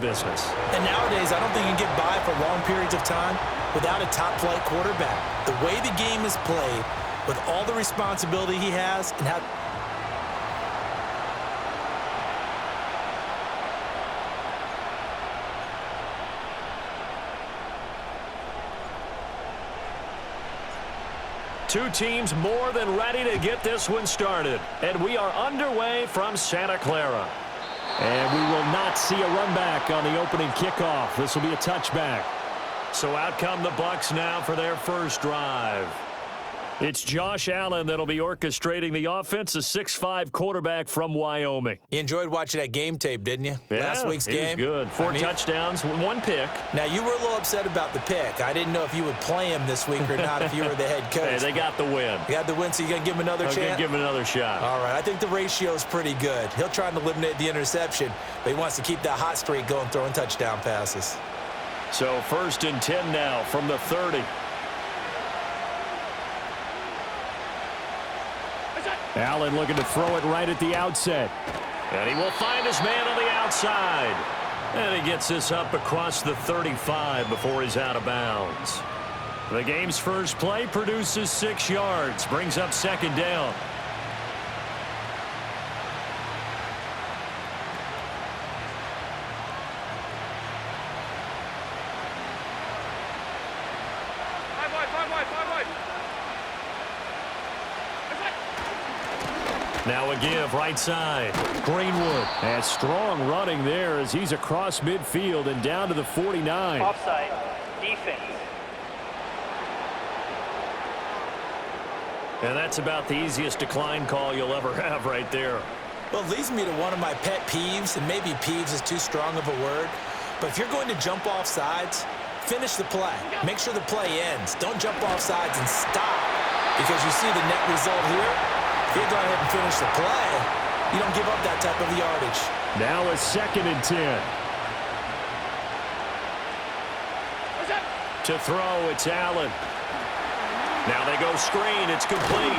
business. And nowadays, I don't think you can get by for long periods of time without a top-flight quarterback. The way the game is played, with all the responsibility he has, and how... Two teams more than ready to get this one started. And we are underway from Santa Clara. And we will not see a run back on the opening kickoff. This will be a touchback. So out come the Bucs now for their first drive. It's Josh Allen that'll be orchestrating the offense, a 6'5" quarterback from Wyoming. You enjoyed watching that game tape, didn't you? Yeah, Last week's game? He was good. Four touchdowns, one pick. Now, you were a little upset about the pick. I didn't know if you would play him this week or not if you were the head coach. Hey, they got the win. You got the win, so you're going to give him another chance? I'm going to give him another shot. All right, I think the ratio is pretty good. He'll try and eliminate the interception, but he wants to keep that hot streak going, throwing touchdown passes. So 1st and 10 now from the 30. Allen looking to throw it right at the outset. And he will find his man on the outside. And he gets this up across the 35 before he's out of bounds. The game's first play produces 6 yards. Brings up 2nd down. Now a give right side. Greenwood. And strong running there as he's across midfield and down to the 49. Offside. Defense. And that's about the easiest decline call you'll ever have right there. Well, it leads me to one of my pet peeves, and maybe peeves is too strong of a word, but if you're going to jump off sides, finish the play. Make sure the play ends. Don't jump off sides and stop, because you see the net result here. If you go ahead and finish the play, you don't give up that type of yardage. Now a 2nd and 10. To throw, it's Allen. Now they go screen. It's complete.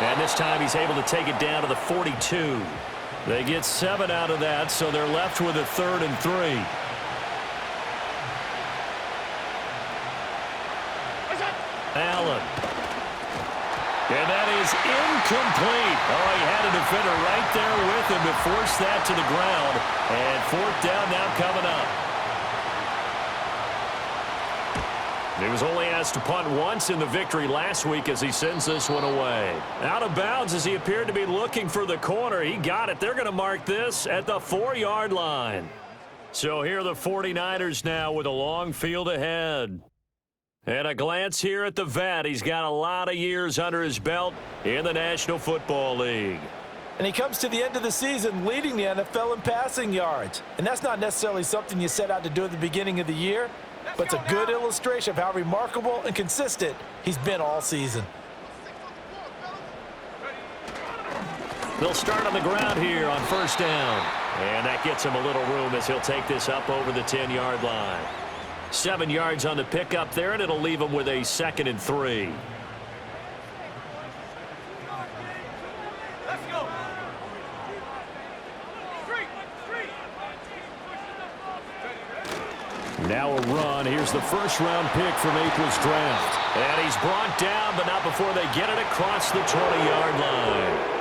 And this time he's able to take it down to the 42. They get 7 out of that, so they're left with a 3rd and 3. Allen. And that is incomplete. Oh, he had a defender right there with him to force that to the ground. And 4th down now coming up. He was only asked to punt once in the victory last week as he sends this one away. Out of bounds as he appeared to be looking for the corner. He got it. They're going to mark this at the 4-yard line. So here are the 49ers now with a long field ahead. And a glance here at the vet. He's got a lot of years under his belt in the National Football League. And he comes to the end of the season leading the NFL in passing yards. And that's not necessarily something you set out to do at the beginning of the year, but it's a good illustration of how remarkable and consistent he's been all season. They'll start on the ground here on 1st down. And that gets him a little room as he'll take this up over the 10-yard line. 7 yards on the pickup there, and it'll leave him with a 2nd and 3. Let's go. Now a run. Here's the 1st-round pick from April's draft. And he's brought down, but not before they get it across the 20-yard line.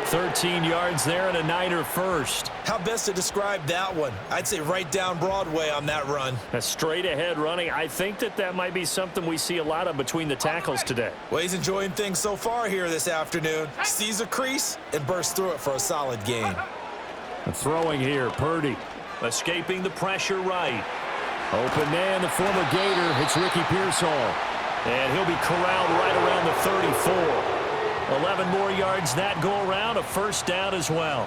13 yards there and a Niner first. How best to describe that one? I'd say right down Broadway on that run. A straight-ahead running. I think that might be something we see a lot of between the tackles today. Well, he's enjoying things so far here this afternoon. Sees a crease and bursts through it for a solid gain. Throwing here, Purdy. Escaping the pressure right. Open man, the former Gator. It's Ricky Pearsall. And he'll be corralled right around the 34. 11 more yards that go around, a 1st down as well.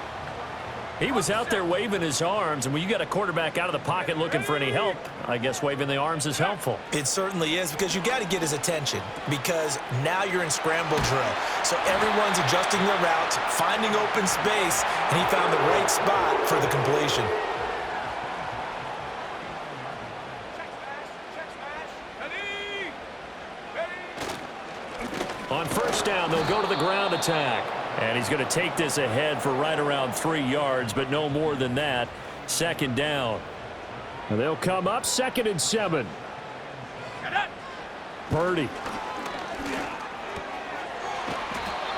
He was out there waving his arms, and when you got a quarterback out of the pocket looking for any help, I guess waving the arms is helpful. It certainly is, because you got to get his attention, because now you're in scramble drill. So everyone's adjusting their routes, finding open space, and he found the right spot for the completion. On 1st down, they'll go to the ground attack. And he's going to take this ahead for right around 3 yards, but no more than that. Second down. And they'll come up 2nd and 7. Purdy.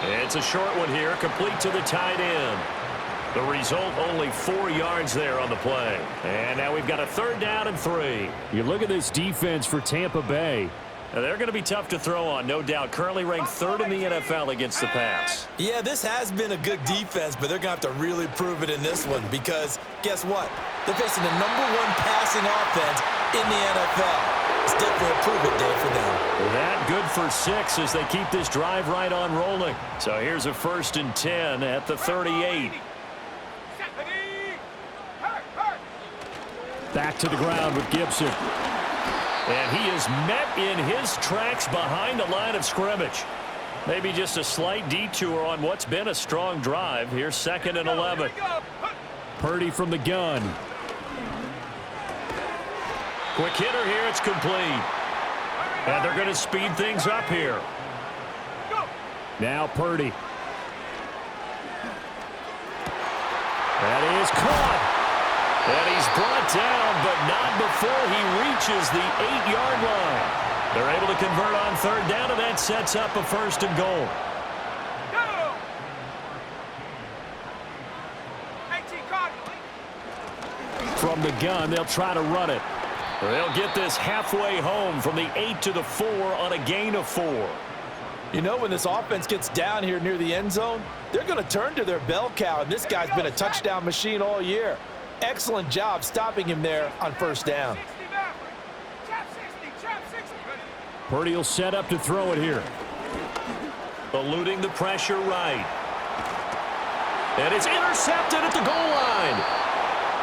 It's a short one here, complete to the tight end. The result, only 4 yards there on the play. And now we've got a 3rd down and 3. You look at this defense for Tampa Bay. Now they're going to be tough to throw on, no doubt. Currently ranked 3rd in the NFL against the pass. Yeah, this has been a good defense, but they're going to have to really prove it in this one because guess what? They're facing the #1 passing offense in the NFL. It's definitely a prove-it day for them. That good for 6 as they keep this drive right on rolling. So here's a 1st and 10 at the 38. Back to the ground with Gibson. And he is met in his tracks behind the line of scrimmage. Maybe just a slight detour on what's been a strong drive. Here's 2nd and 11. Purdy from the gun. Quick hitter here. It's complete. And they're going to speed things up here. Now Purdy. That is caught. And he's brought down, but not before he reaches the 8-yard line. They're able to convert on 3rd down, and that sets up a 1st and goal. From the gun, they'll try to run it. They'll get this halfway home from the 8 to the 4 on a gain of 4. You know, when this offense gets down here near the end zone, they're going to turn to their bell cow, and this guy's been a touchdown machine all year. Excellent job stopping him there on 1st down. Purdy will set up to throw it here. Eluding the pressure right. And it's intercepted at the goal line.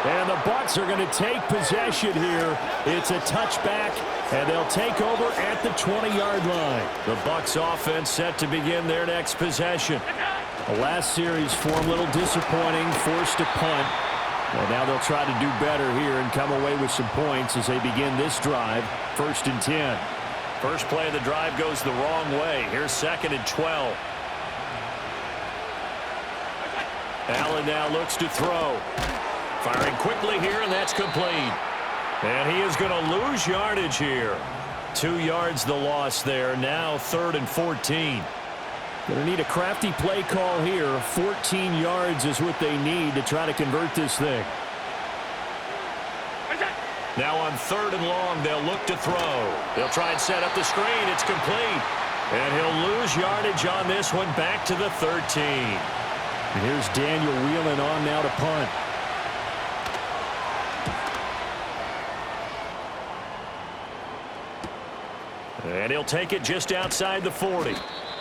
And the Bucs are going to take possession here. It's a touchback, and they'll take over at the 20-yard line. The Bucs offense set to begin their next possession. The last series for them a little disappointing, forced to punt. And now they'll try to do better here and come away with some points as they begin this drive. 1st and 10. First play of the drive goes the wrong way. Here's 2nd and 12. Allen now looks to throw. Firing quickly here, and that's complete. And he is going to lose yardage here. 2 yards the loss there. Now 3rd and 14. Going to need a crafty play call here. 14 yards is what they need to try to convert this thing. Now on 3rd and long, they'll look to throw. They'll try and set up the screen. It's complete. And he'll lose yardage on this one, back to the 13. And here's Daniel Whelan on now to punt. And he'll take it just outside the 40.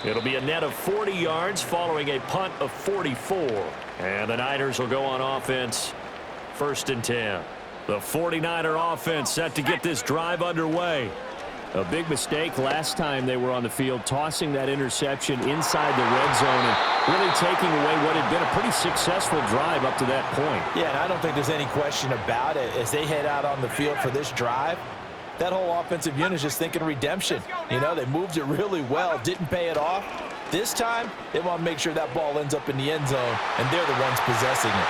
It'll be a net of 40 yards following a punt of 44. And the Niners will go on offense. 1st and 10. The 49er offense set to get this drive underway. A big mistake last time they were on the field, tossing that interception inside the red zone and really taking away what had been a pretty successful drive up to that point. Yeah, and I don't think there's any question about it. As they head out on the field for this drive, that whole offensive unit is just thinking redemption. You know, they moved it really well, didn't pay it off. This time, they want to make sure that ball ends up in the end zone, and they're the ones possessing it.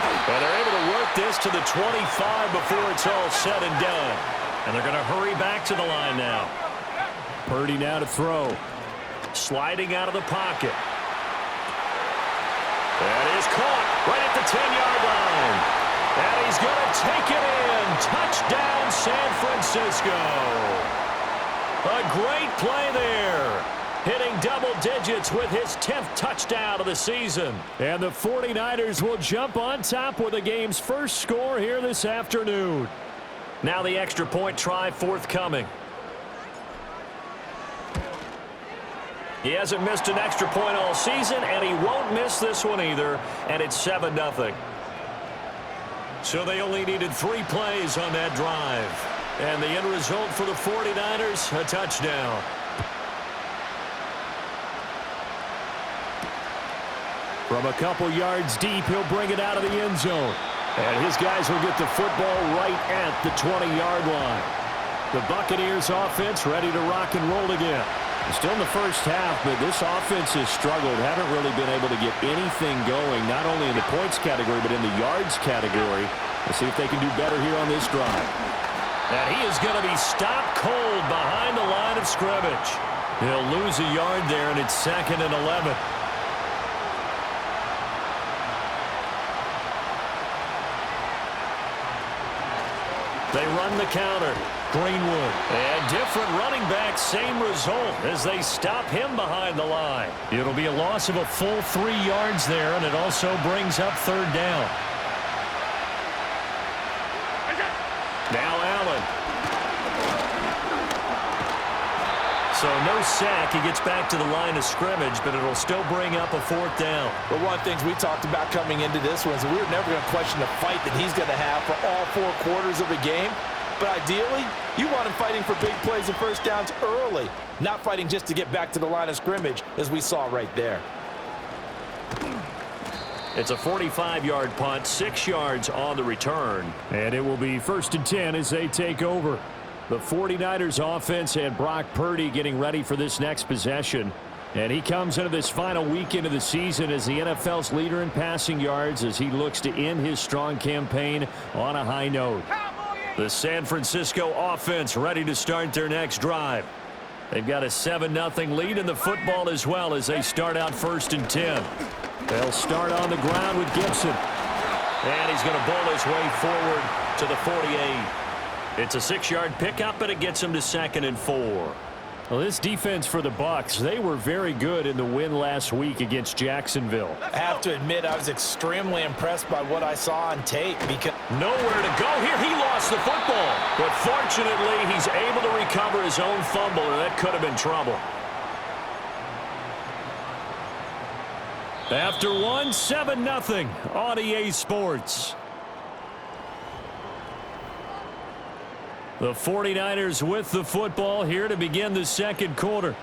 And they're able to work this to the 25 before it's all said and done. And they're going to hurry back to the line now. Purdy now to throw. Sliding out of the pocket. That is caught right at the 10-yard line. And he's going to take it in. Touchdown, San Francisco. A great play there. Hitting double digits with his 10th touchdown of the season. And the 49ers will jump on top with the game's first score here this afternoon. Now the extra point try forthcoming. He hasn't missed an extra point all season, and he won't miss this one either, and it's 7-0. So they only needed 3 plays on that drive. And the end result for the 49ers, a touchdown. From a couple yards deep, he'll bring it out of the end zone. And his guys will get the football right at the 20-yard line. The Buccaneers offense ready to rock and roll again. Still in the first half, but this offense has struggled. Haven't really been able to get anything going, not only in the points category, but in the yards category. Let's see if they can do better here on this drive. And he is going to be stopped cold behind the line of scrimmage. He'll lose a yard there, and it's 2nd and 11. They run the counter. Greenwood. And different running back, same result as they stop him behind the line. It'll be a loss of a full 3 yards there, and it also brings up 3rd down. Now Allen. So no sack. He gets back to the line of scrimmage, but it'll still bring up a 4th down. But one of the things we talked about coming into this one is we were never going to question the fight that he's going to have for all 4 quarters of the game. But ideally, you want him fighting for big plays and first downs early, not fighting just to get back to the line of scrimmage, as we saw right there. It's a 45-yard punt, 6 yards on the return. And it will be 1st and 10 as they take over. The 49ers offense and Brock Purdy getting ready for this next possession. And he comes into this final weekend of the season as the NFL's leader in passing yards as he looks to end his strong campaign on a high note. The San Francisco offense ready to start their next drive. They've got a 7-0 lead in the football as well as they start out 1st and 10. They'll start on the ground with Gibson. And he's going to bowl his way forward to the 48. It's a 6-yard pickup, and it gets him to 2nd and 4. Well, this defense for the Bucs, they were very good in the win last week against Jacksonville. I have to admit, I was extremely impressed by what I saw on tape because nowhere to go here. He lost the football, but fortunately, he's able to recover his own fumble, and that could have been trouble. After one, 7-0 on EA Sports. The 49ers with the football here to begin the 2nd quarter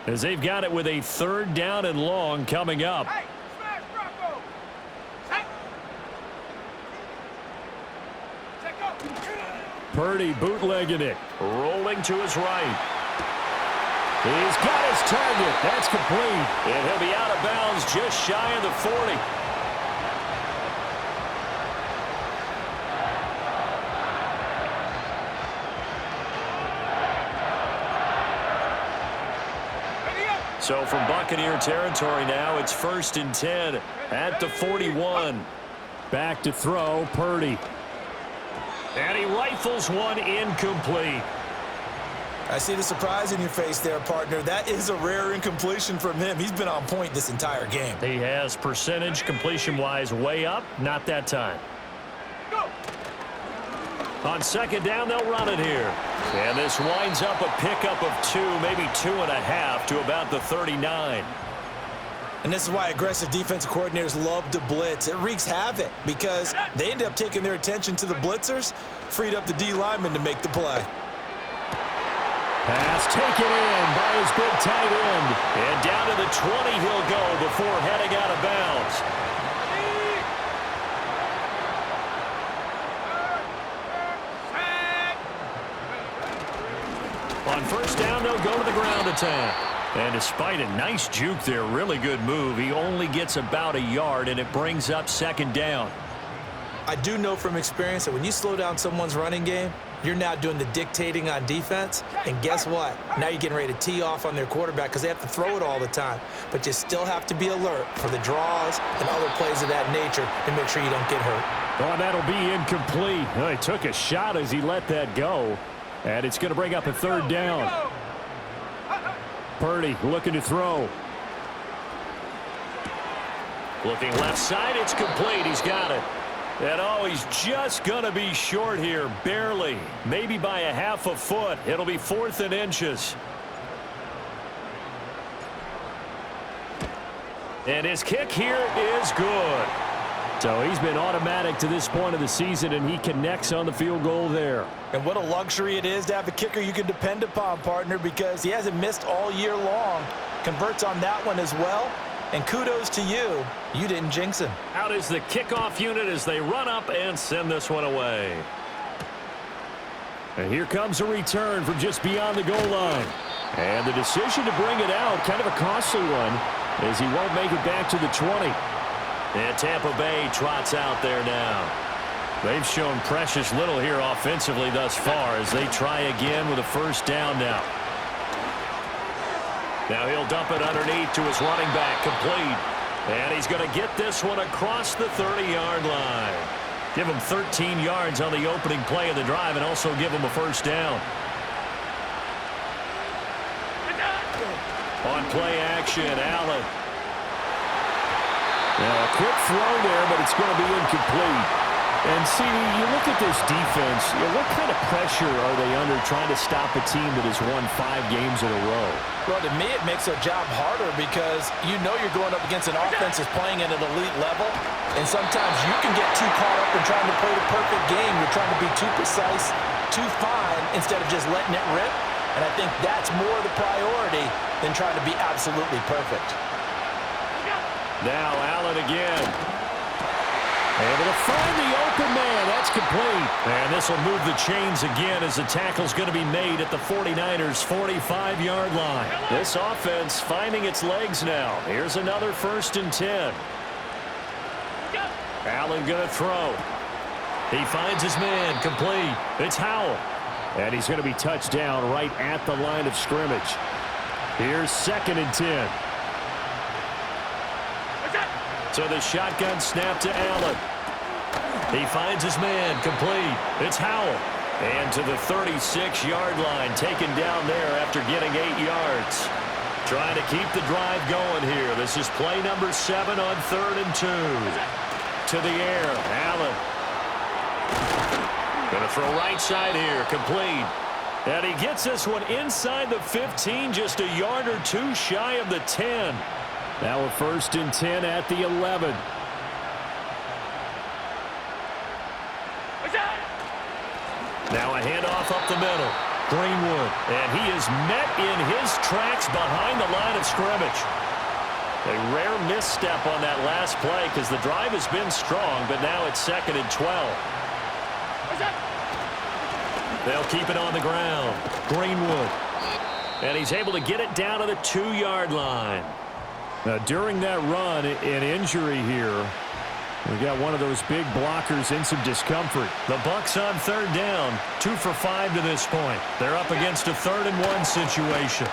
as they've got it with a 3rd down and long coming up. Hey, smash Bronco. Purdy bootlegging it, rolling to his right. He's got his target. That's complete. And he'll be out of bounds just shy of the 40. So from Buccaneer territory now, it's 1st and 10 at the 41. Back to throw, Purdy. And he rifles one incomplete. I see the surprise in your face there, partner. That is a rare incompletion from him. He's been on point this entire game. He has percentage completion-wise way up, not that time. Go. On 2nd down, they'll run it here. And this winds up a pickup of 2, maybe 2.5 to about the 39. And this is why aggressive defensive coordinators love to blitz. It wreaks havoc because they end up taking their attention to the blitzers, freed up the D lineman to make the play. Pass taken in by his big tight end. And down to the 20 he'll go before heading out of bounds. On 1st down, they'll go to the ground attack. And despite a nice juke there, really good move, he only gets about a yard, and it brings up 2nd down. I do know from experience that when you slow down someone's running game, you're now doing the dictating on defense. And guess what? Now you're getting ready to tee off on their quarterback because they have to throw it all the time. But you still have to be alert for the draws and other plays of that nature to make sure you don't get hurt. Oh, that'll be incomplete. Oh, he took a shot as he let that go. And it's going to bring up a 3rd down. Purdy looking to throw. Looking left side, it's complete. He's got it. And oh, he's just going to be short here, barely. Maybe by a half a foot. It'll be 4th and inches. And his kick here is good. So he's been automatic to this point of the season, and he connects on the field goal there. And what a luxury it is to have a kicker you can depend upon, partner, because he hasn't missed all year long. Converts on that one as well. And kudos to you. You didn't jinx him. Out is the kickoff unit as they run up and send this one away. And here comes a return from just beyond the goal line. And the decision to bring it out, kind of a costly one, as he won't make it back to the 20. And Tampa Bay trots out there now. They've shown precious little here offensively thus far as they try again with a first down now. Now he'll dump it underneath to his running back, complete. And he's going to get this one across the 30-yard line. Give him 13 yards on the opening play of the drive and also give him a first down. On play action, Allen. Now a quick throw there, but it's going to be incomplete. And see, you look at this defense, what kind of pressure are they under trying to stop a team that has won 5 games in a row? Well, to me, it makes their job harder because you know you're going up against an offense that's playing at an elite level, and sometimes you can get too caught up in trying to play the perfect game. You're trying to be too precise, too fine, instead of just letting it rip. And I think that's more the priority than trying to be absolutely perfect. Now Allen again. Able to find the open man. That's complete. And this will move the chains again as the tackle's going to be made at the 49ers' 45-yard line. This offense finding its legs now. Here's another 1st and 10. Allen going to throw. He finds his man. Complete. It's Howell. And he's going to be touched down right at the line of scrimmage. Here's 2nd and 10. So the shotgun snap to Allen. He finds his man, complete. It's Howell. And to the 36-yard line, taken down there after getting 8 yards. Trying to keep the drive going here. This is play number 7 on 3rd and 2. To the air, Allen. Going to throw right side here, complete. And he gets this one inside the 15, just a yard or 2 shy of the 10. Now a 1st and 10 at the 11. Now a handoff up the middle. Greenwood. And he is met in his tracks behind the line of scrimmage. A rare misstep on that last play because the drive has been strong, but now it's 2nd and 12. They'll keep it on the ground. Greenwood. And he's able to get it down to the 2-yard line. Now, during that run, an injury here. We got one of those big blockers in some discomfort. The Bucs on 3rd down, 2 for 5 to this point. They're up against a 3rd and 1 situation.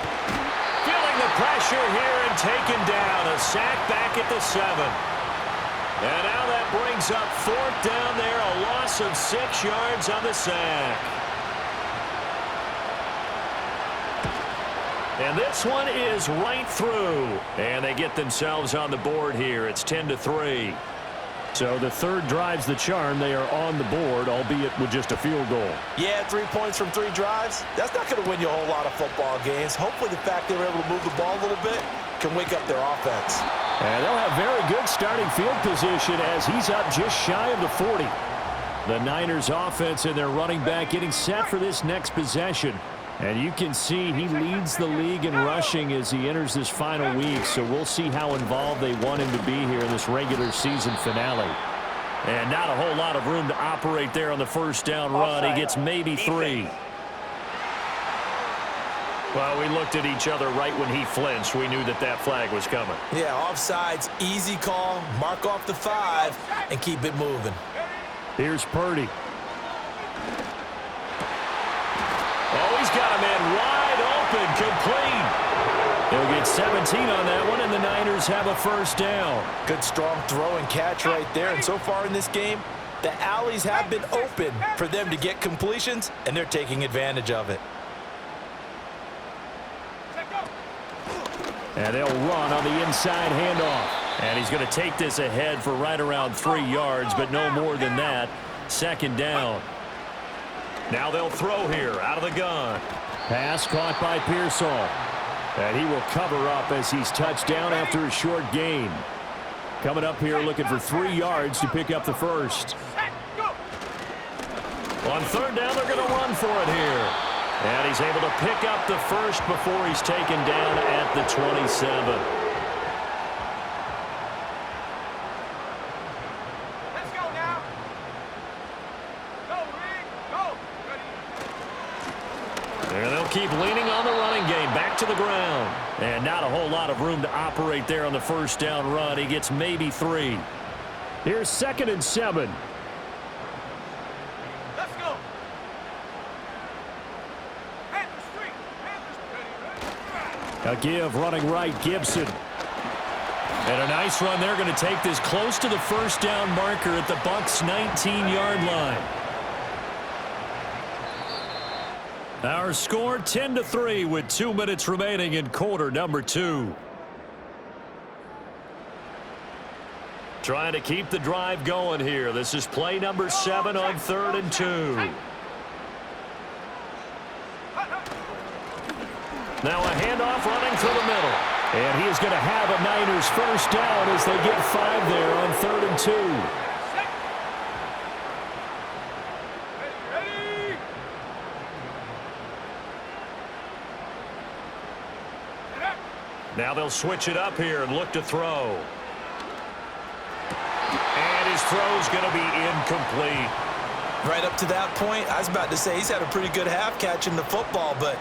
Feeling the pressure here and taken down. A sack back at the 7. And now that brings up 4th down there, a loss of 6 yards on the sack. And this one is right through. And they get themselves on the board here. It's 10-3. So the 3rd drives the charm. They are on the board, albeit with just a field goal. Yeah, 3 points from 3 drives. That's not going to win you a whole lot of football games. Hopefully the fact they were able to move the ball a little bit can wake up their offense. And they'll have very good starting field position as he's up just shy of the 40. The Niners offense and their running back getting set for this next possession. And you can see he leads the league in rushing as he enters this final week. So we'll see how involved they want him to be here in this regular season finale. And not a whole lot of room to operate there on the 1st down run. He gets maybe 3. Well, we looked at each other right when he flinched. We knew that that flag was coming. Yeah, offsides, easy call, mark off the 5, and keep it moving. Here's Purdy. Oh, he's got a man wide open, complete. He'll get 17 on that one, and the Niners have a 1st down. Good, strong throw and catch right there. And so far in this game, the alleys have been open for them to get completions, and they're taking advantage of it. And they'll run on the inside handoff. And he's going to take this ahead for right around 3 yards, but no more than that. 2nd down. Now they'll throw here out of the gun. Pass caught by Pearsall. And he will cover up as he's touched down after a short gain. Coming up here looking for 3 yards to pick up the 1st. On 3rd down, they're going to run for it here. And he's able to pick up the 1st before he's taken down at the 27. And they'll keep leaning on the running game. Back to the ground. And not a whole lot of room to operate there on the first down run. He gets maybe 3. Here's 2nd and 7. Let's go. Panther Street. Panthers ready. A give running right, Gibson. And a nice run. They're going to take this close to the first down marker at the Bucs' 19-yard line. Our score 10-3 with 2 minutes remaining in quarter number 2. Trying to keep the drive going here. This is play number 7 on 3rd and 2. Now a handoff running through the middle. And he is going to have a Niners first down as they get 5 there on 3rd and 2. Ready. Now they'll switch it up here and look to throw. And his throw's going to be incomplete. Right up to that point, I was about to say he's had a pretty good half catching the football, but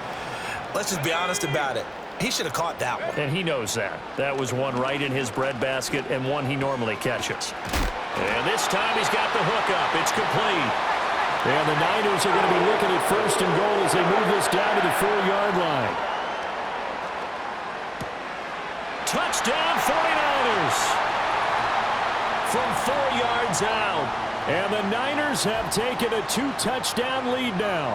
let's just be honest about it. He should have caught that one. And he knows that. That was one right in his breadbasket and one he normally catches. And this time he's got the hook up. It's complete. And the Niners are going to be looking at 1st and goal as they move this down to the 4-yard line. Touchdown 49ers! From 4 yards out. And the Niners have taken a 2-touchdown lead now.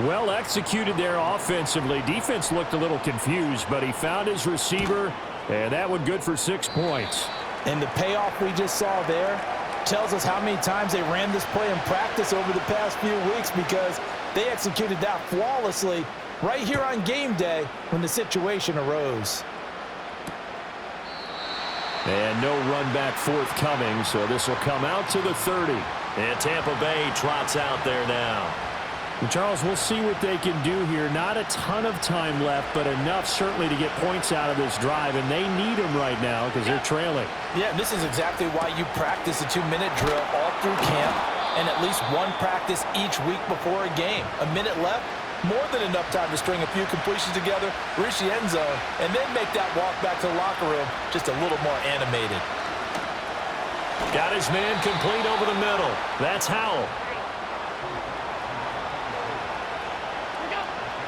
Well executed there offensively. Defense looked a little confused, but he found his receiver, and that one good for 6 points. And the payoff we just saw there tells us how many times they ran this play in practice over the past few weeks, because they executed that flawlessly right here on game day when the situation arose. And no run back forthcoming, so this will come out to the 30. And Tampa Bay trots out there now. And Charles, we'll see what they can do here. Not a ton of time left, but enough certainly to get points out of this drive, and they need them right now because they're trailing. Yeah, this is exactly why you practice a 2-minute drill all through camp and at least one practice each week before a game. A minute left, more than enough time to string a few completions together, reach the end zone, and then make that walk back to the locker room just a little more animated. Got his man complete over the middle. That's Howell.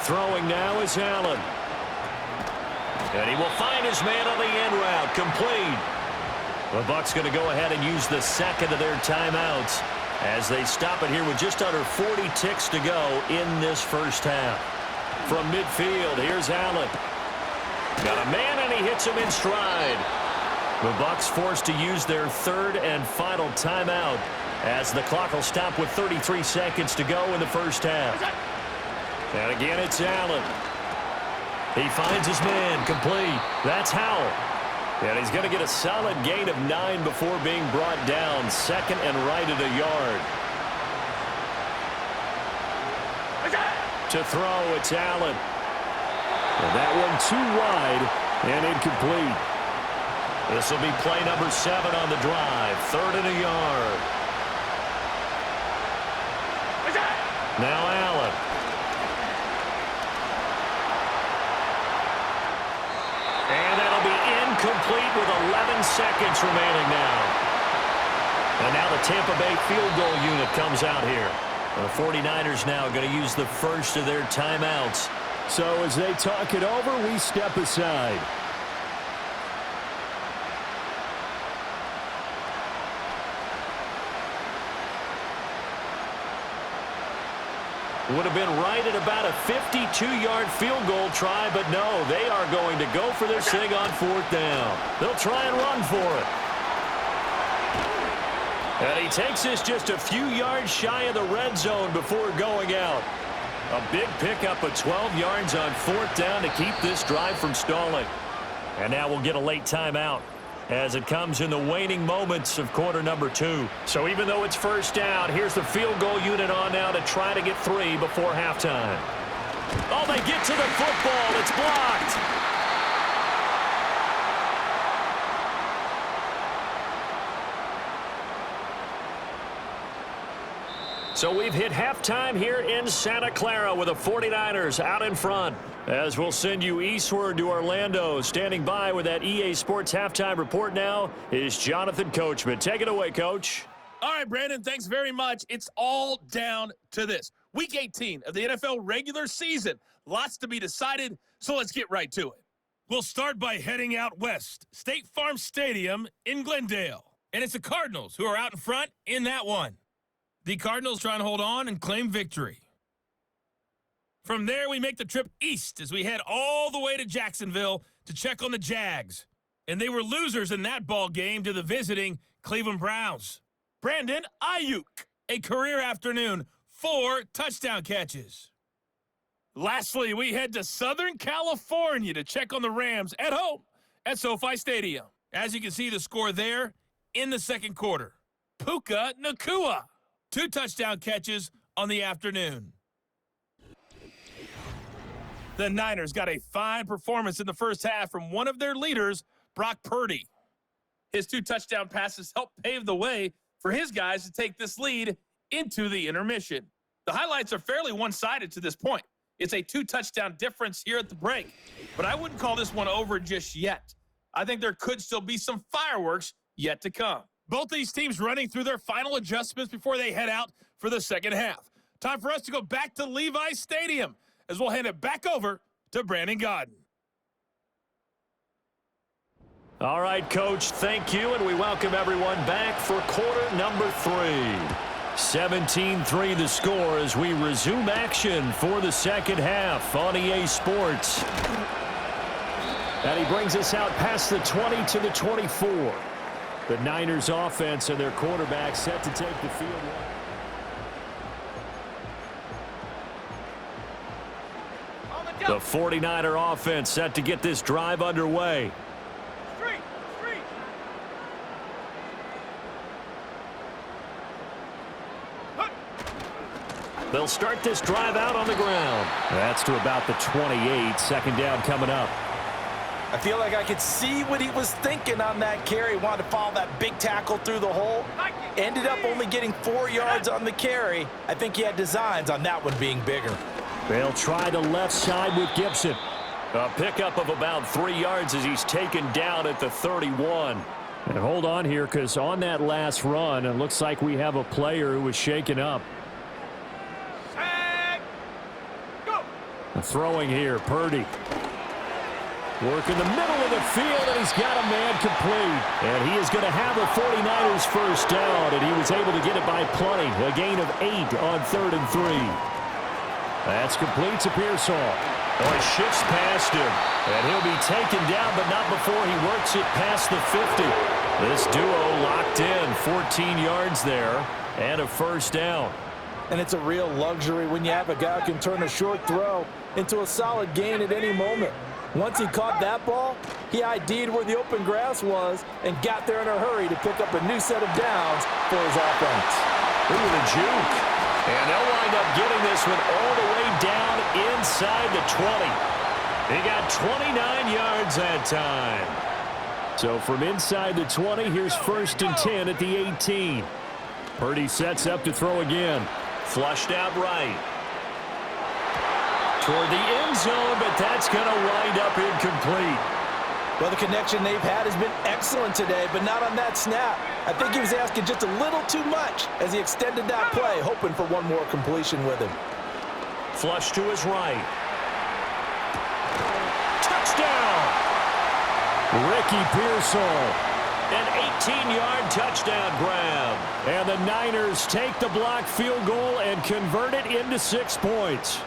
Throwing now is Allen. And he will find his man on the end route. Complete. The Bucs going to go ahead and use the second of their timeouts as they stop it here with just under 40 ticks to go in this first half. From midfield, here's Allen. Got a man, and he hits him in stride. The Bucs forced to use their 3rd and final timeout as the clock will stop with 33 seconds to go in the first half. And again, it's Allen. He finds his man complete. That's Howell. And he's going to get a solid gain of 9 before being brought down. 2nd and right at a yard. To throw, it's Allen. And that one too wide and incomplete. This will be play number 7 on the drive. 3rd and a yard. Now Allen. And that'll be incomplete with 11 seconds remaining now. And now the Tampa Bay field goal unit comes out here. The 49ers now going to use the first of their timeouts. So as they talk it over, we step aside. Would have been right at about a 52-yard field goal try, but no, they are going to go for this thing on 4th down. They'll try and run for it. And he takes this just a few yards shy of the red zone before going out. A big pickup of 12 yards on 4th down to keep this drive from stalling. And now we'll get a late timeout as it comes in the waning moments of quarter number 2. So even though it's first down, here's the field goal unit on now to try to get 3 before halftime. Oh, they get to the football. It's blocked. So we've hit halftime here in Santa Clara with the 49ers out in front. As we'll send you eastward to Orlando. Standing by with that EA Sports halftime report now is Jonathan Coachman. Take it away, Coach. All right, Brandon, thanks very much. It's all down to this. Week 18 of the NFL regular season. Lots to be decided, so let's get right to it. We'll start by heading out west. State Farm Stadium in Glendale. And it's the Cardinals who are out in front in that one. The Cardinals trying to hold on and claim victory. From there, we make the trip east as we head all the way to Jacksonville to check on the Jags. And they were losers in that ball game to the visiting Cleveland Browns. Brandon Ayuk, a career afternoon, 4 touchdown catches. Lastly, we head to Southern California to check on the Rams at home at SoFi Stadium. As you can see the score there in the second quarter. Puka Nacua, 2 touchdown catches on the afternoon. The Niners got a fine performance in the first half from one of their leaders, Brock Purdy. His 2 touchdown passes helped pave the way for his guys to take this lead into the intermission. The highlights are fairly one-sided to this point. It's a 2 touchdown difference here at the break, but I wouldn't call this one over just yet. I think there could still be some fireworks yet to come. Both these teams running through their final adjustments before they head out for the second half. Time for us to go back to Levi's Stadium as we'll hand it back over to Brandon Godden. All right, Coach, thank you, and we welcome everyone back for quarter number 3. 17-3 the score as we resume action for the second half on EA Sports. And he brings us out past the 20 to the 24. The Niners offense and their quarterback set to take the field. The 49er offense set to get this drive underway. They'll start this drive out on the ground. That's to about the 28. Second down coming up. I feel like I could see what he was thinking on that carry. Wanted to follow that big tackle through the hole. Ended up only getting 4 yards on the carry. I think he had designs on that one being bigger. They'll try the left side with Gibson. A pickup of about 3 yards as he's taken down at the 31. And hold on here, because on that last run, it looks like we have a player who was shaken up. Throwing here, Purdy. Work in the middle of the field, and he's got a man complete. And he is going to have a 49ers first down, and he was able to get it by plenty. A gain of 8 on 3rd and 3. That's complete to Pearsall. Oh, he shifts past him, and he'll be taken down, but not before he works it past the 50. This duo locked in, 14 yards there, and a first down. And it's a real luxury when you have a guy who can turn a short throw into a solid gain at any moment. Once he caught that ball, he ID'd where the open grass was and got there in a hurry to pick up a new set of downs for his offense. Ooh, the juke. And they'll wind up getting this one all the way down inside the 20. They got 29 yards that time. So from inside the 20, here's 1st and 10 at the 18. Purdy sets up to throw again. Flushed out right. Toward the end zone, but that's going to wind up incomplete. Well, the connection they've had has been excellent today, but not on that snap. I think he was asking just a little too much as he extended that play, hoping for one more completion with him. Flush to his right. Touchdown! Ricky Pearsall. An 18-yard touchdown grab. And the Niners take the block field goal and convert it into 6 points.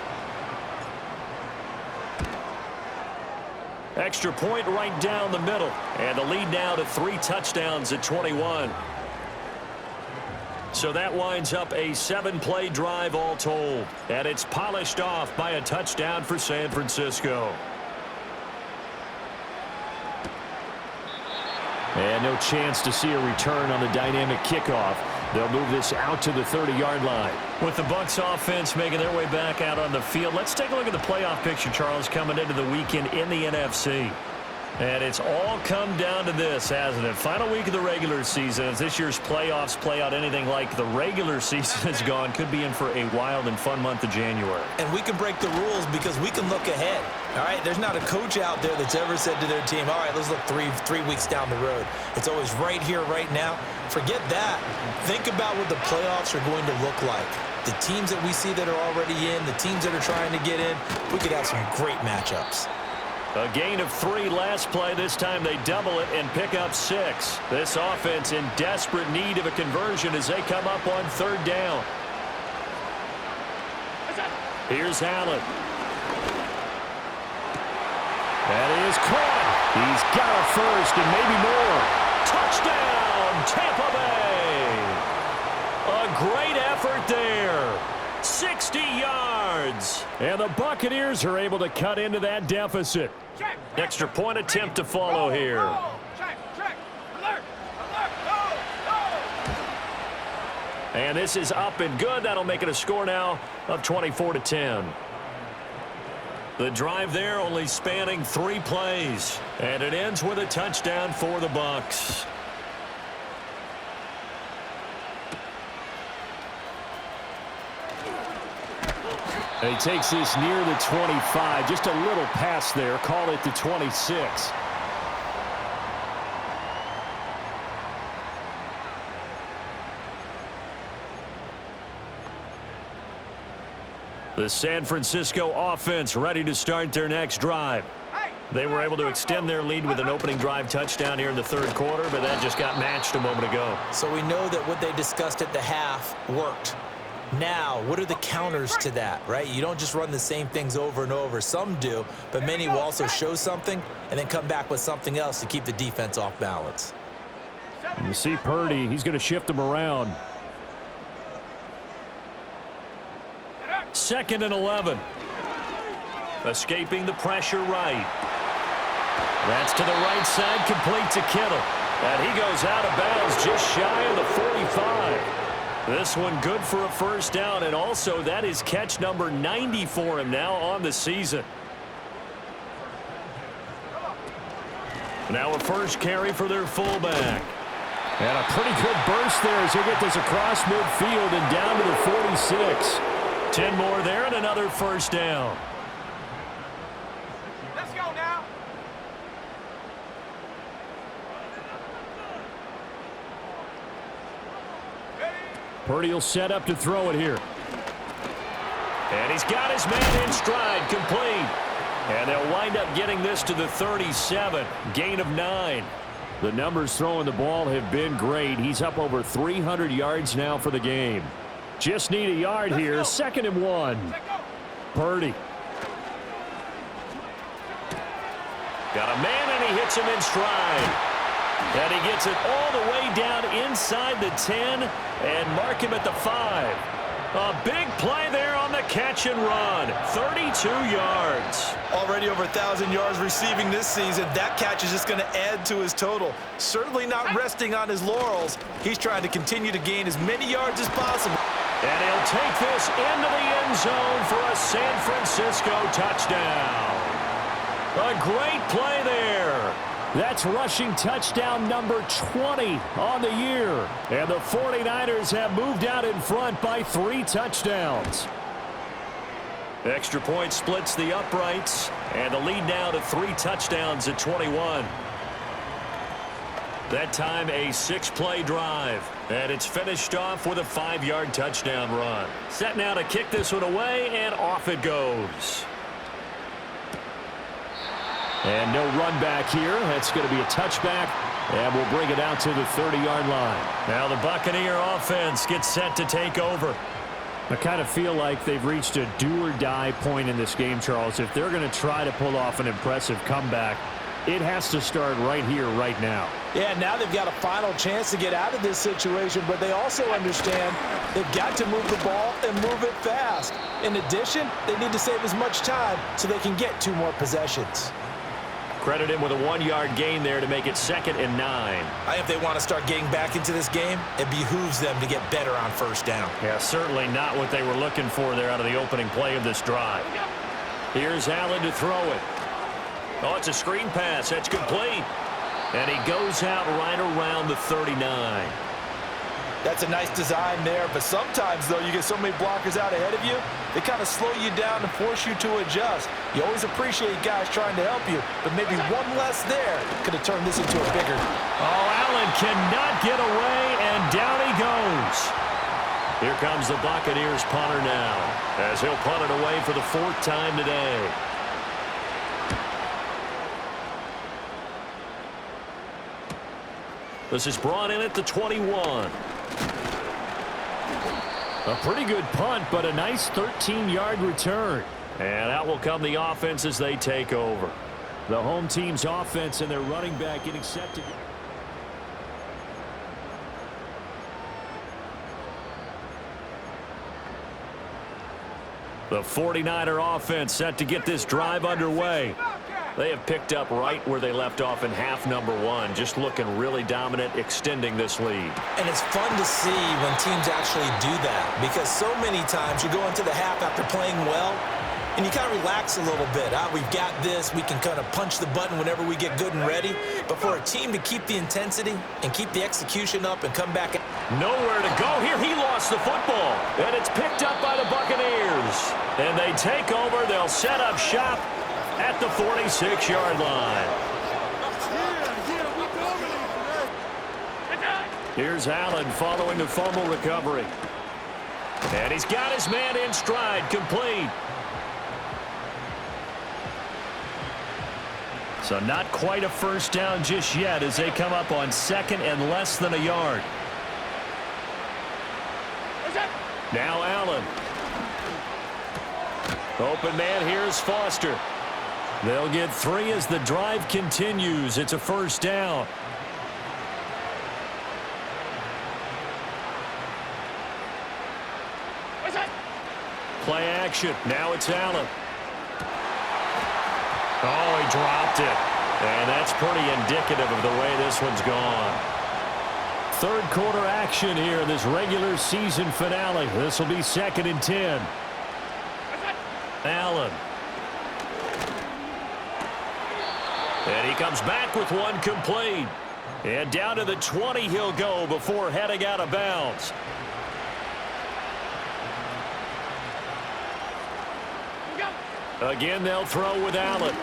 Extra point right down the middle. And the lead now to 3 touchdowns at 21. So that winds up a 7-play drive all told. And it's polished off by a touchdown for San Francisco. And no chance to see a return on the dynamic kickoff. They'll move this out to the 30-yard line. With the Bucs offense making their way back out on the field, let's take a look at the playoff picture, Charles, coming into the weekend in the NFC. And it's all come down to this, hasn't it? Final week of the regular season. As this year's playoffs play out anything like the regular season has gone, could be in for a wild and fun month of January. And we can break the rules because we can look ahead. All right, there's not a coach out there that's ever said to their team, all right, let's look three weeks down the road. It's always right here, right now. Forget that. Think about what the playoffs are going to look like. The teams that we see that are already in, the teams that are trying to get in, we could have some great matchups. A gain of 3 last play. This time they double it and pick up 6. This offense in desperate need of a conversion as they come up on 3rd down. Here's Allen. That is caught. He's got a first and maybe more. Touchdown, Tampa Bay. A great effort there. 60 yards. And the Buccaneers are able to cut into that deficit. Extra point attempt to follow here. Check. Alert. Go. And this is up and good. That'll make it a score now of 24-10. The drive there only spanning 3 plays. And it ends with a touchdown for the Bucs. He takes this near the 25. Just a little pass there. Call it the 26. The San Francisco offense ready to start their next drive. They were able to extend their lead with an opening drive touchdown here in the 3rd quarter, but that just got matched a moment ago. So we know that what they discussed at the half worked. Now, what are the counters to that, right? You don't just run the same things over and over. Some do, but many will also show something and then come back with something else to keep the defense off balance. And you see Purdy, he's going to shift them around. 2nd and 11. Escaping the pressure right. That's to the right side, complete to Kittle. And he goes out of bounds just shy of the 45. This one good for a first down, and also that is catch number 90 for him now on the season. Now a first carry for their fullback. And a pretty good burst there as he gets this across midfield and down to the 46. 10 more there and another first down. Let's go now. Purdy will set up to throw it here. And he's got his man in stride, complete. And they'll wind up getting this to the 37. Gain of 9. The numbers throwing the ball have been great. He's up over 300 yards now for the game. Just need a yard here. 2nd and 1. Purdy. Got a man and he hits him in stride. And he gets it all the way down inside the 10 and mark him at the 5. A big play there on the catch and run. 32 yards. Already over 1,000 yards receiving this season. That catch is just going to add to his total. Certainly not resting on his laurels. He's trying to continue to gain as many yards as possible. And he'll take this into the end zone for a San Francisco touchdown. A great play there. That's rushing touchdown number 20 on the year. And the 49ers have moved out in front by 3 touchdowns. Extra point splits the uprights. And the lead now to 3 touchdowns at 21. That time a 6-play drive. And it's finished off with a 5-yard touchdown run. Set now to kick this one away, and off it goes. And no run back here. That's going to be a touchback, and we'll bring it out to the 30-yard line. Now the Buccaneer offense gets set to take over. I kind of feel like they've reached a do-or-die point in this game, Charles. If they're going to try to pull off an impressive comeback, it has to start right here, right now. Yeah, now they've got a final chance to get out of this situation, but they also understand they've got to move the ball and move it fast. In addition, they need to save as much time so they can get 2 more possessions. Credit him with a 1-yard gain there to make it 2nd and 9. If they want to start getting back into this game, it behooves them to get better on first down. Yeah, certainly not what they were looking for there out of the opening play of this drive. Here's Allen to throw it. Oh, it's a screen pass. That's complete. And he goes out right around the 39. That's a nice design there, but sometimes, though, you get so many blockers out ahead of you, they kind of slow you down and force you to adjust. You always appreciate guys trying to help you, but maybe one less there could have turned this into a bigger. Oh, Allen cannot get away, and down he goes. Here comes the Buccaneers punter now, as he'll punt it away for the 4th time today. This is brought in at the 21. A pretty good punt, but a nice 13-yard return. And out will come the offense as they take over. The home team's offense and their running back getting set to... The 49er offense set to get this drive underway. They have picked up right where they left off in half number 1, just looking really dominant, extending this lead. And it's fun to see when teams actually do that, because so many times you go into the half after playing well, and you kind of relax a little bit. We've got this. We can kind of punch the button whenever we get good and ready. But for a team to keep the intensity and keep the execution up and come back. Nowhere to go here. He lost the football. And it's picked up by the Buccaneers. And they take over. They'll set up shop at the 46-yard line. Here's Allen following the fumble recovery. And he's got his man in stride, complete. So not quite a first down just yet as they come up on 2nd and less than a yard. Now Allen. Open man, here's Foster. They'll get 3 as the drive continues. It's a first down. Play action. Now it's Allen. Oh, he dropped it. And that's pretty indicative of the way this one's gone. 3rd quarter action here in this regular season finale. This will be 2nd and 10. Allen. And he comes back with one complete. And down to the 20 he'll go before heading out of bounds. Again, they'll throw with Allen.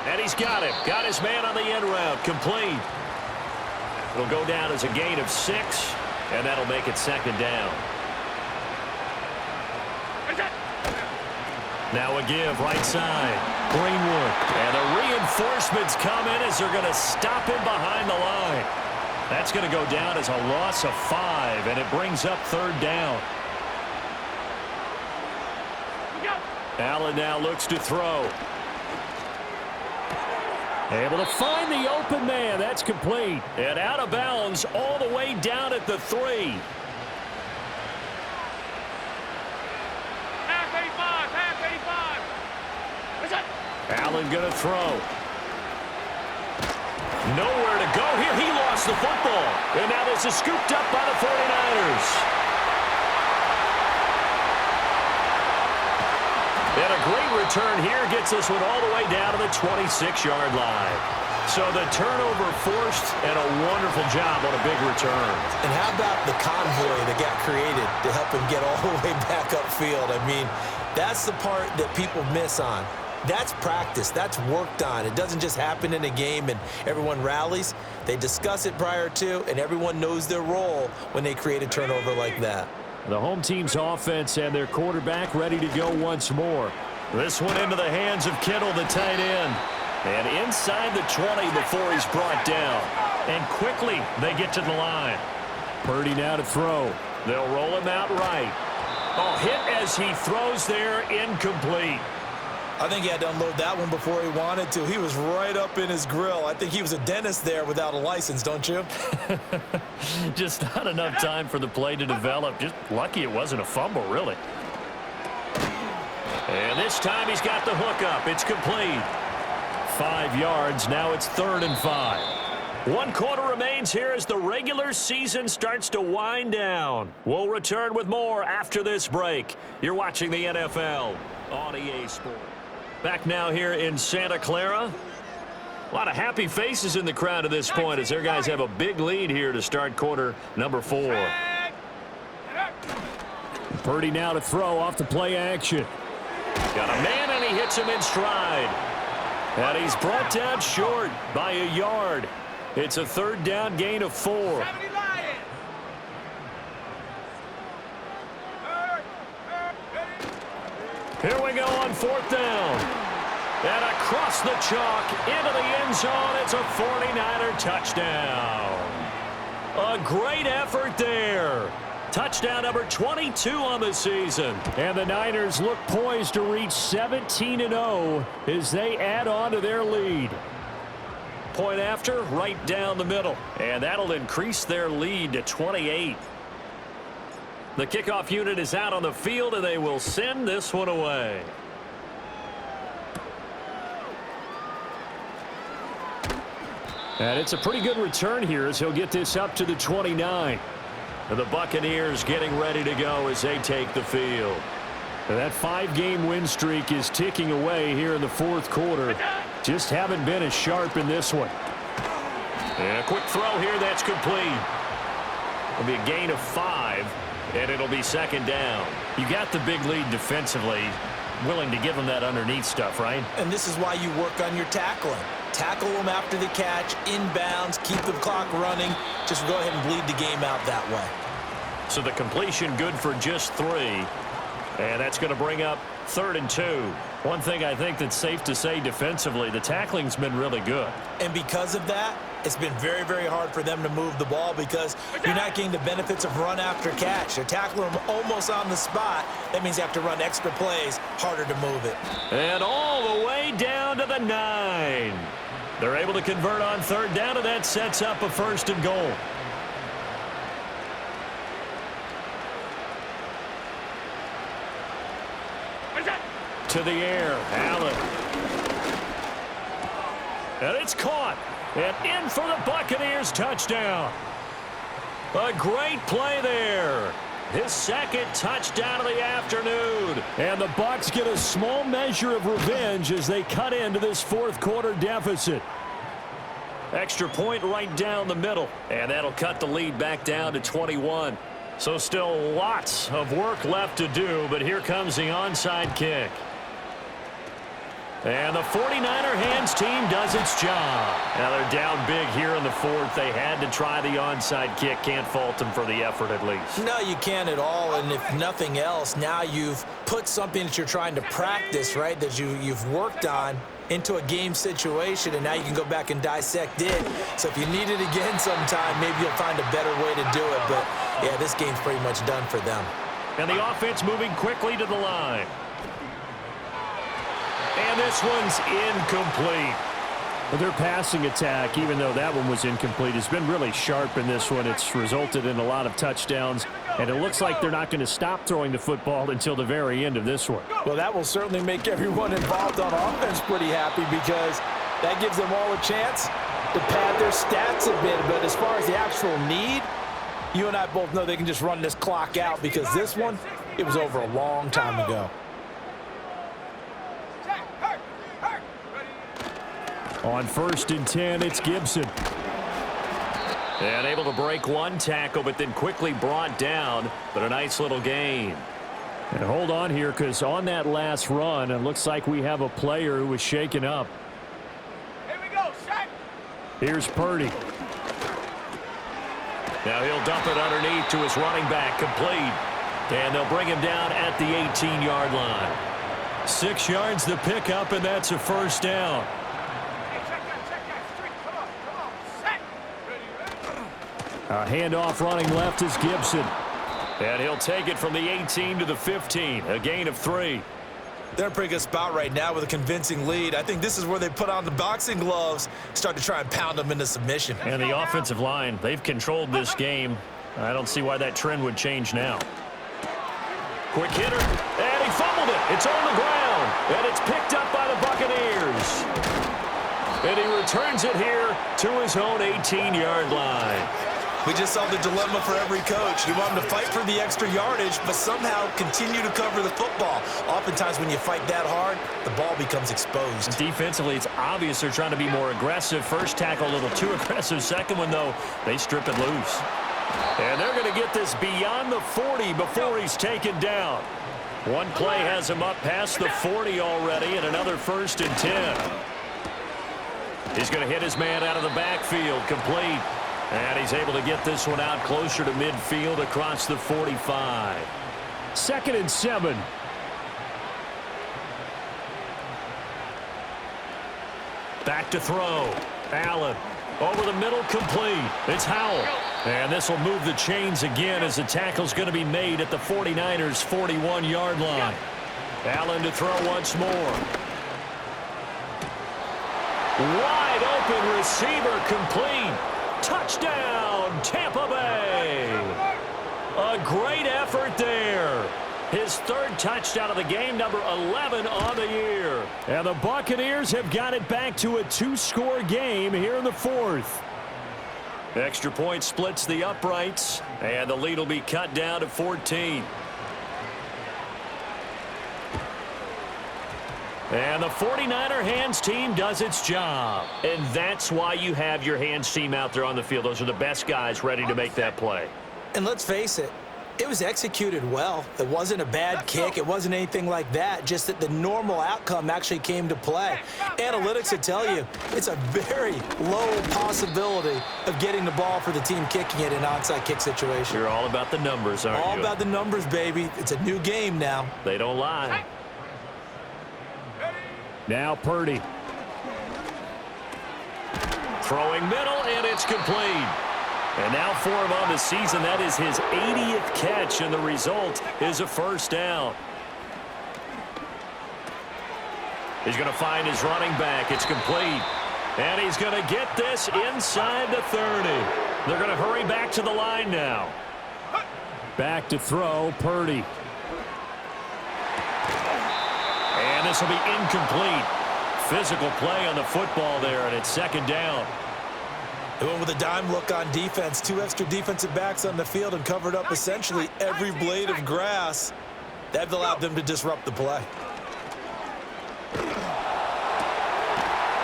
And he's got it. Got his man on the end route. Complete. It'll go down as a gain of 6, and that'll make it 2nd down. Now a give right side. Greenwood. And the reinforcements come in as they're going to stop him behind the line. That's going to go down as a loss of 5, and it brings up 3rd down. Allen now looks to throw. Able to find the open man. That's complete. And out of bounds all the way down at the 3. Half 85, half 85. Allen going to throw. Nowhere to go here. He lost the football. And now this is scooped up by the 49ers. And a great return here gets this one all the way down to the 26-yard line. So the turnover forced and a wonderful job on a big return. And how about the convoy that got created to help him get all the way back upfield? I mean, that's the part that people miss on. That's practice. That's worked on. It doesn't just happen in a game and everyone rallies. They discuss it prior to, and everyone knows their role when they create a turnover like that. The home team's offense and their quarterback ready to go once more. This one into the hands of Kittle, the tight end. And inside the 20 before he's brought down. And quickly they get to the line. Purdy now to throw. They'll roll him out right. Oh, hit as he throws there, incomplete. I think he had to unload that one before he wanted to. He was right up in his grill. I think he was a dentist there without a license, don't you? Just not enough time for the play to develop. Just lucky it wasn't a fumble, really. And this time he's got the hook up. It's complete. 5 yards. Now it's 3rd and 5. 1 quarter remains here as the regular season starts to wind down. We'll return with more after this break. You're watching the NFL on EA Sports. Back now here in Santa Clara. A lot of happy faces in the crowd at this point as their guys have a big lead here to start quarter number 4. Purdy now to throw off the play action. Got a man, and he hits him in stride. And he's brought down short by a yard. It's a 3rd down gain of 4. Here we go on 4th down. And across the chalk into the end zone. It's a 49er touchdown. A great effort there. Touchdown number 22 on the season. And the Niners look poised to reach 17-0 as they add on to their lead. Point after, right down the middle. And that'll increase their lead to 28. The kickoff unit is out on the field, and they will send this one away. And it's a pretty good return here as he'll get this up to the 29. And the Buccaneers getting ready to go as they take the field. And that 5-game win streak is ticking away here in the 4th quarter. Just haven't been as sharp in this one. And a quick throw here that's complete. It'll be a gain of 5, and it'll be 2nd down. You got the big lead defensively. Willing to give them that underneath stuff, right? And this is why you work on your tackling. Tackle them after the catch, inbounds, keep the clock running. Just go ahead and bleed the game out that way. So the completion good for just 3. And that's going to bring up 3rd and 2. One thing I think that's safe to say defensively, the tackling's been really good. And because of that, it's been very, very hard for them to move the ball because you're not getting the benefits of run after catch. They're tackling them almost on the spot. That means you have to run extra plays, harder to move it. And all the way down to the 9. They're able to convert on 3rd down, and that sets up a 1st and goal. To the air, Allen. And it's caught. And in for the Buccaneers touchdown. A great play there. His 2nd touchdown of the afternoon. And the Bucs get a small measure of revenge as they cut into this 4th quarter deficit. Extra point right down the middle. And that'll cut the lead back down to 21. So still lots of work left to do, but here comes the onside kick. And the 49er hands team does its job. Now they're down big here in the 4th. They had to try the onside kick. Can't fault them for the effort at least. No, you can't at all. And if nothing else, now you've put something that you're trying to practice, right, that you've worked on into a game situation, and now you can go back and dissect it. So if you need it again sometime, maybe you'll find a better way to do it. But, yeah, this game's pretty much done for them. And the offense moving quickly to the line. And this one's incomplete. Well, their passing attack, even though that one was incomplete, has been really sharp in this one. It's resulted in a lot of touchdowns, and it looks like they're not going to stop throwing the football until the very end of this one. Well, that will certainly make everyone involved on offense pretty happy because that gives them all a chance to pad their stats a bit. But as far as the actual need, you and I both know they can just run this clock out because this one, it was over a long time ago. On 1st and 10, it's Gibson. And able to break one tackle, but then quickly brought down, but a nice little gain. And hold on here, because on that last run, it looks like we have a player who was shaken up. Here we go, set. Here's Purdy. Now he'll dump it underneath to his running back, complete. And they'll bring him down at the 18-yard line. 6 yards the pickup, and that's a 1st down. A handoff running left is Gibson. And he'll take it from the 18 to the 15, a gain of 3. They're in a pretty good spot right now with a convincing lead. I think this is where they put on the boxing gloves, start to try and pound them into submission. And the offensive line, they've controlled this game. I don't see why that trend would change now. Quick hitter, and he fumbled it. It's on the ground, and it's picked up by the Buccaneers. And he returns it here to his own 18-yard line. We just saw the dilemma for every coach. You want them to fight for the extra yardage, but somehow continue to cover the football. Oftentimes when you fight that hard, the ball becomes exposed. Defensively, it's obvious they're trying to be more aggressive. First tackle a little too aggressive. Second one, though, they strip it loose. And they're going to get this beyond the 40 before he's taken down. One play has him up past the 40 already, and another 1st and 10. He's going to hit his man out of the backfield, complete. And he's able to get this one out closer to midfield across the 45. 2nd and 7. Back to throw. Allen over the middle, complete. It's Howell. And this will move the chains again as the tackle's going to be made at the 49ers' 41-yard line. Allen to throw once more. Wide open receiver, complete. Touchdown, Tampa Bay. A great effort there. His 3rd touchdown of the game, number 11 on the year. And the Buccaneers have got it back to a 2-score game here in the 4th. Extra point splits the uprights, and the lead will be cut down to 14. And the 49er hands team does its job. And that's why you have your hands team out there on the field. Those are the best guys ready to make that play. And let's face it, it was executed well. It wasn't a bad kick. It wasn't anything like that, just that the normal outcome actually came to play. Analytics will tell you it's a very low possibility of getting the ball for the team kicking it in an onside kick situation. You're all about the numbers, aren't you? All about the numbers, baby. It's a new game now. They don't lie. Now Purdy. Throwing middle, and it's complete. And now for him on the season, that is his 80th catch, and the result is a 1st down. He's going to find his running back. It's complete. And he's going to get this inside the 30. They're going to hurry back to the line now. Back to throw, Purdy. And this will be incomplete. Physical play on the football there, and it's 2nd down. They went with a dime look on defense. 2 extra defensive backs on the field and covered up essentially every blade of grass. That allowed them to disrupt the play.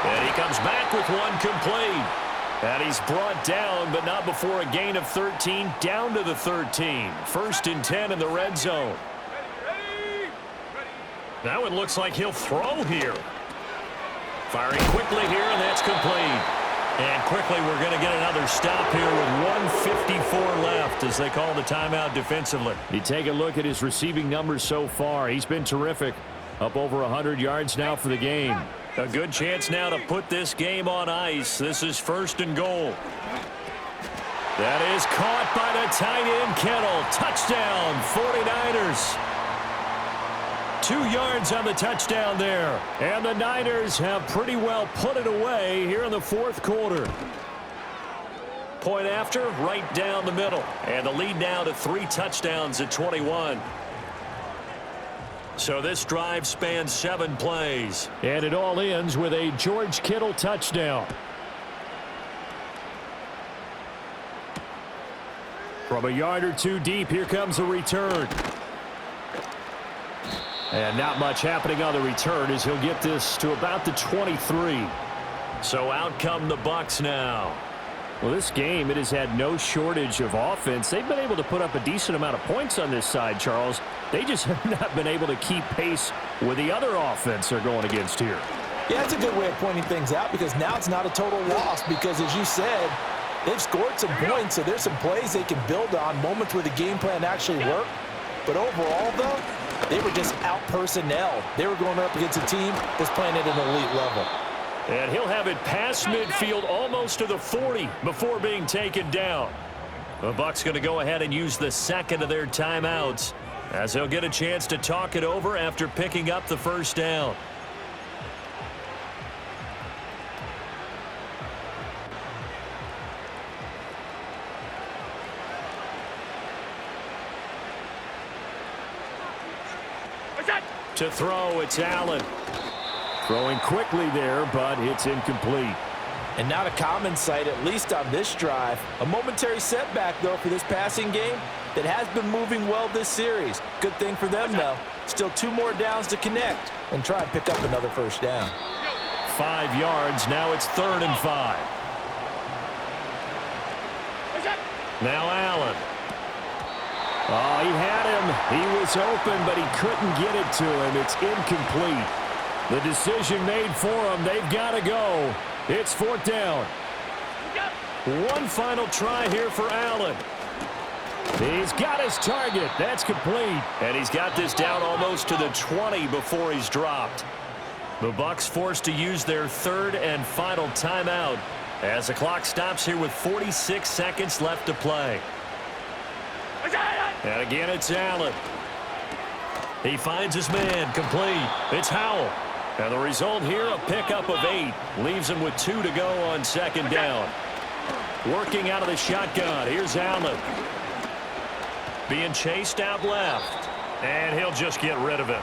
And he comes back with one complete. And he's brought down, but not before a gain of 13, down to the 13. 1st and 10 in the red zone. Now it looks like he'll throw here. Firing quickly here, and that's complete. And quickly, we're going to get another stop here with 1:54 left as they call the timeout defensively. You take a look at his receiving numbers so far. He's been terrific. Up over 100 yards now for the game. A good chance now to put this game on ice. This is 1st and goal. That is caught by the tight end, Kittle. Touchdown, 49ers. 2 yards on the touchdown there. And the Niners have pretty well put it away here in the 4th quarter. Point after, right down the middle. And the lead now to 3 touchdowns at 21. So this drive spans 7 plays. And it all ends with a George Kittle touchdown. From a yard or 2 deep, here comes a return. And not much happening on the return as he'll get this to about the 23. So out come the Bucs now. Well, this game, it has had no shortage of offense. They've been able to put up a decent amount of points on this side, Charles. They just have not been able to keep pace with the other offense they're going against here. Yeah, that's a good way of pointing things out because now it's not a total loss because, as you said, they've scored some points, so there's some plays they can build on, moments where the game plan actually worked. But overall, though, they were just out-personnel. They were going up against a team that's playing at an elite level. And he'll have it past midfield almost to the 40 before being taken down. The Bucs going to go ahead and use the 2nd of their timeouts as they'll get a chance to talk it over after picking up the 1st down. To throw, it's Allen. Throwing quickly there, but it's incomplete. And not a common sight, at least on this drive. A momentary setback, though, for this passing game that has been moving well this series. Good thing for them, though. Still 2 more downs to connect and try and pick up another first down. 5 yards. Now it's 3rd and 5. Now Allen. Oh, he had him. He was open, but he couldn't get it to him. It's incomplete. The decision made for him. They've got to go. It's 4th down. One final try here for Allen. He's got his target. That's complete. And he's got this down almost to the 20 before he's dropped. The Bucs forced to use their 3rd and final timeout as the clock stops here with 46 seconds left to play. And again, it's Allen. He finds his man, complete. It's Howell. And the result here, a pickup of 8. Leaves him with 2 to go on 2nd down. Working out of the shotgun. Here's Allen. Being chased out left. And he'll just get rid of it.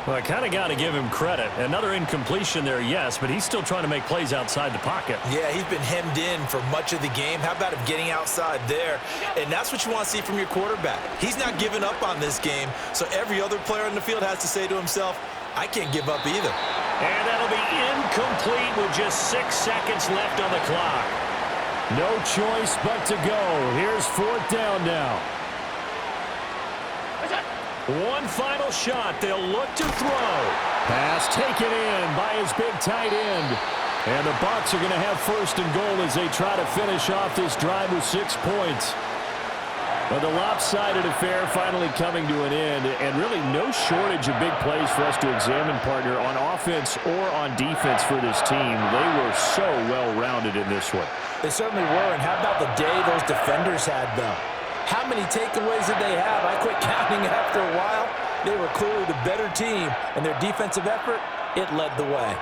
Well, I kind of got to give him credit. Another incompletion there, yes, but he's still trying to make plays outside the pocket. Yeah, he's been hemmed in for much of the game. How about him getting outside there? And that's what you want to see from your quarterback. He's not giving up on this game, so every other player on the field has to say to himself, I can't give up either. And that'll be incomplete with just 6 seconds left on the clock. No choice but to go. Here's 4th down now. One final shot. They'll look to throw. Pass taken in by his big tight end. And the Bucs are going to have 1st and goal as they try to finish off this drive with 6 points. But the lopsided affair finally coming to an end, and really no shortage of big plays for us to examine, partner, on offense or on defense for this team. They were so well-rounded in this one. They certainly were, and how about the day those defenders had, though? How many takeaways did they have? I quit counting after a while. They were clearly the better team, and their defensive effort, it led the way.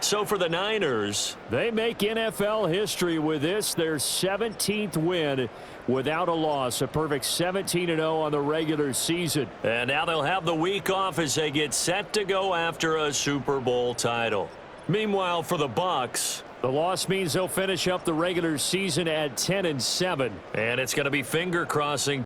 So for the Niners, they make NFL history with this, their 17th win without a loss. A perfect 17-0 on the regular season. And now they'll have the week off as they get set to go after a Super Bowl title. Meanwhile, for the Bucs, the loss means they'll finish up the regular season at 10-7. And it's going to be finger crossing